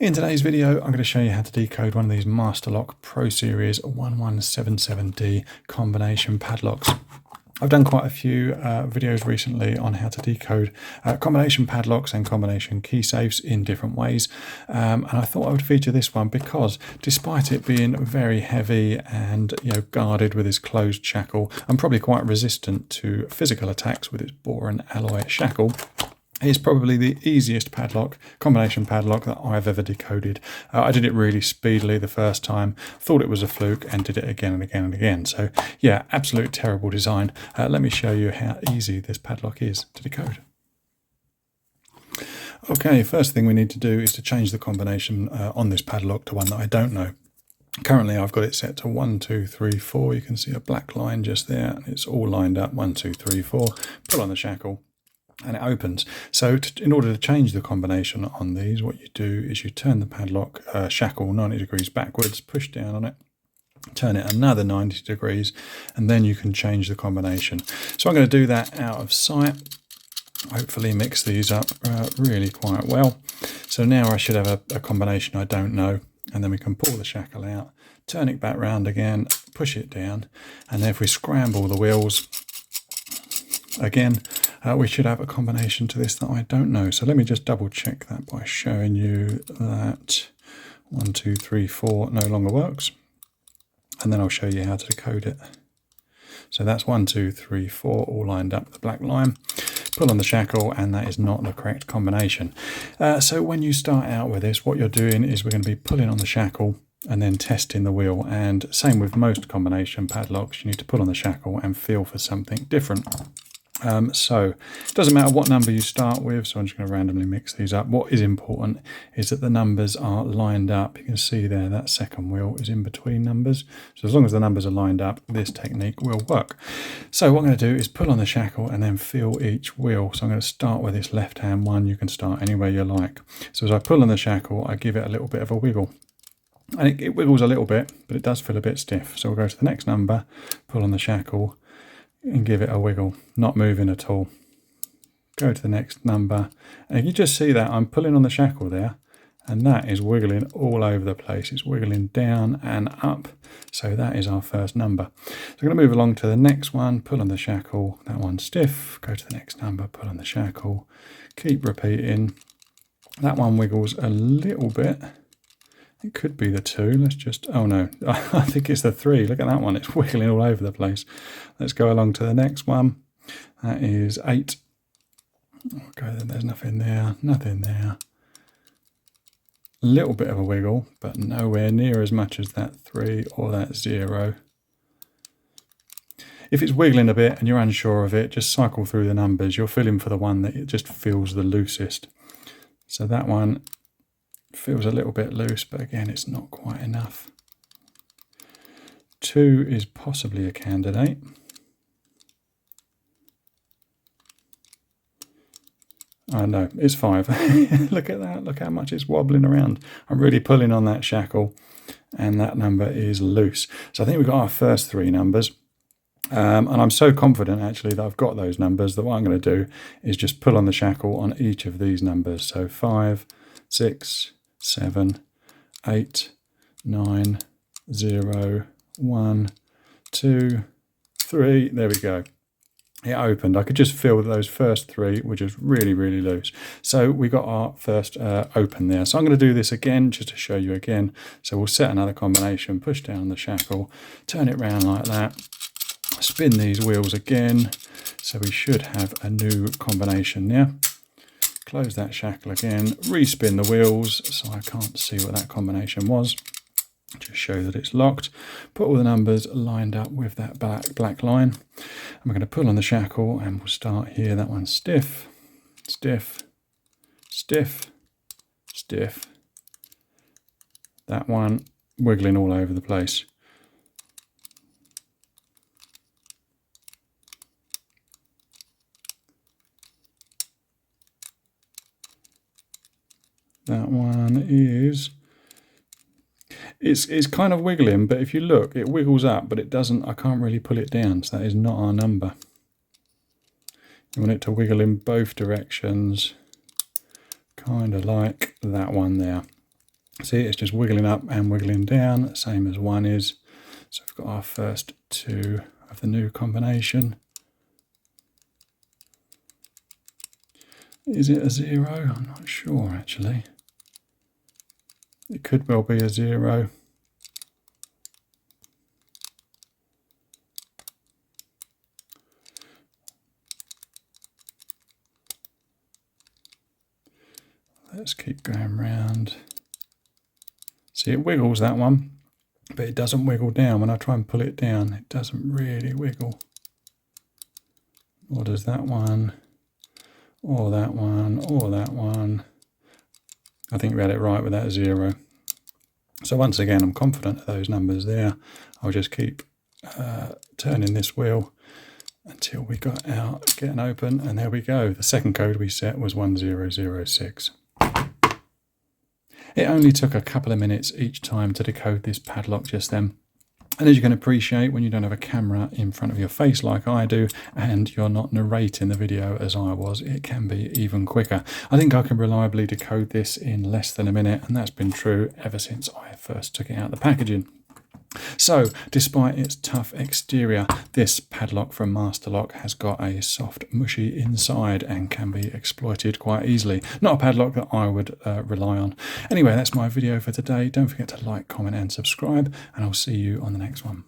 In today's video, I'm going to show you how to decode one of these Masterlock ProSeries 1177D combination padlocks. I've done quite a few videos recently on how to decode combination padlocks and combination key safes in different ways. And I thought I would feature this one because despite it being very heavy and guarded with this closed shackle, and probably quite resistant to physical attacks with its boron alloy shackle, it's probably the easiest padlock, combination padlock that I've ever decoded. I did it really speedily the first time, thought it was a fluke, and did it again and again and again. So yeah, absolute terrible design. Let me show you how easy this padlock is to decode. Okay, first thing we need to do is to change the combination on this padlock to one that I don't know. Currently I've got it set to 1, 2, 3, 4. You can see a black line just there. It's all lined up, 1, 2, 3, 4. Pull on the shackle, and it opens. So in order to change the combination on these, what you do is you turn the padlock shackle 90 degrees backwards, push down on it, turn it another 90 degrees, and then you can change the combination. So I'm going to do that out of sight. Hopefully mix these up really quite well. So now I should have a combination I don't know, and then we can pull the shackle out, turn it back round again, push it down, and then if we scramble the wheels again, we should have a combination to this that I don't know. So let me just double check that by showing you that 1, 2, 3, 4 no longer works. And then I'll show you how to decode it. So that's 1, 2, 3, 4 all lined up with the black line. Pull on the shackle, and that is not the correct combination. So when you start out with this, what you're doing is we're going to be pulling on the shackle and then testing the wheel. And same with most combination padlocks, you need to pull on the shackle and feel for something different. So it doesn't matter what number you start with, so I'm just going to randomly mix these up. What is important is that the numbers are lined up. You can see there that second wheel is in between numbers. So as long as the numbers are lined up, this technique will work. So what I'm going to do is pull on the shackle and then feel each wheel. So I'm going to start with this left hand one. You can start anywhere you like. So as I pull on the shackle, I give it a little bit of a wiggle. And it wiggles a little bit, but it does feel a bit stiff. So we'll go to the next number, pull on the shackle, and give it a wiggle, not moving at all. Go to the next number, and you just see that I'm pulling on the shackle there, and that is wiggling all over the place. It's wiggling down and up. So that is our first number. So I'm going to move along to the next one, pull on the shackle, that one's stiff. Go to the next number, pull on the shackle, keep repeating. That one wiggles a little bit. It could be the 2. Let's just, oh no, I think it's the 3. Look at that one. It's wiggling all over the place. Let's go along to the next one. That is 8. Okay, then there's nothing there, nothing there. A little bit of a wiggle, but nowhere near as much as that 3 or that 0. If it's wiggling a bit and you're unsure of it, just cycle through the numbers. You're feeling for the one that it just feels the loosest. So that one feels a little bit loose, but again, it's not quite enough. 2 is possibly a candidate. Oh no, it's 5. Look at that, look how much it's wobbling around. I'm really pulling on that shackle, and that number is loose. So I think we've got our first 3 numbers. And I'm so confident actually that I've got those numbers that what I'm going to do is just pull on the shackle on each of these numbers. So 5, 6, 7, 8, 9, 0, 1, 2, 3. There we go. It opened. I could just feel that those first 3 were just really, really loose. So we got our first open there. So I'm going to do this again just to show you again. So we'll set another combination, push down the shackle, turn it round like that, spin these wheels again. So we should have a new combination there. Close that shackle again, respin the wheels so I can't see what that combination was. Just show that it's locked. Put all the numbers lined up with that black line. And we're going to pull on the shackle and we'll start here. That one's stiff, stiff, stiff, stiff. That one wiggling all over the place. That one is, it's kind of wiggling, but if you look, it wiggles up, but it doesn't, I can't really pull it down, so that is not our number. You want it to wiggle in both directions, kind of like that one there. See, it's just wiggling up and wiggling down, same as 1 is. So we've got our first 2 of the new combination. Is it a 0? I'm not sure actually. It could well be a 0. Let's keep going round. See, it wiggles, that one, but it doesn't wiggle down. When I try and pull it down, it doesn't really wiggle. Or does that one, or that one, or that one. I think we had it right with that 0. So once again, I'm confident of those numbers there. I'll just keep turning this wheel until we got out, getting open, and there we go. The second code we set was 1006. It only took a couple of minutes each time to decode this padlock just then. And as you can appreciate, when you don't have a camera in front of your face like I do, and you're not narrating the video as I was, it can be even quicker. I think I can reliably decode this in less than a minute, and that's been true ever since I first took it out of the packaging. So, despite its tough exterior, this padlock from Masterlock has got a soft, mushy inside and can be exploited quite easily. Not a padlock that I would rely on. Anyway, that's my video for today. Don't forget to like, comment and subscribe, and I'll see you on the next one.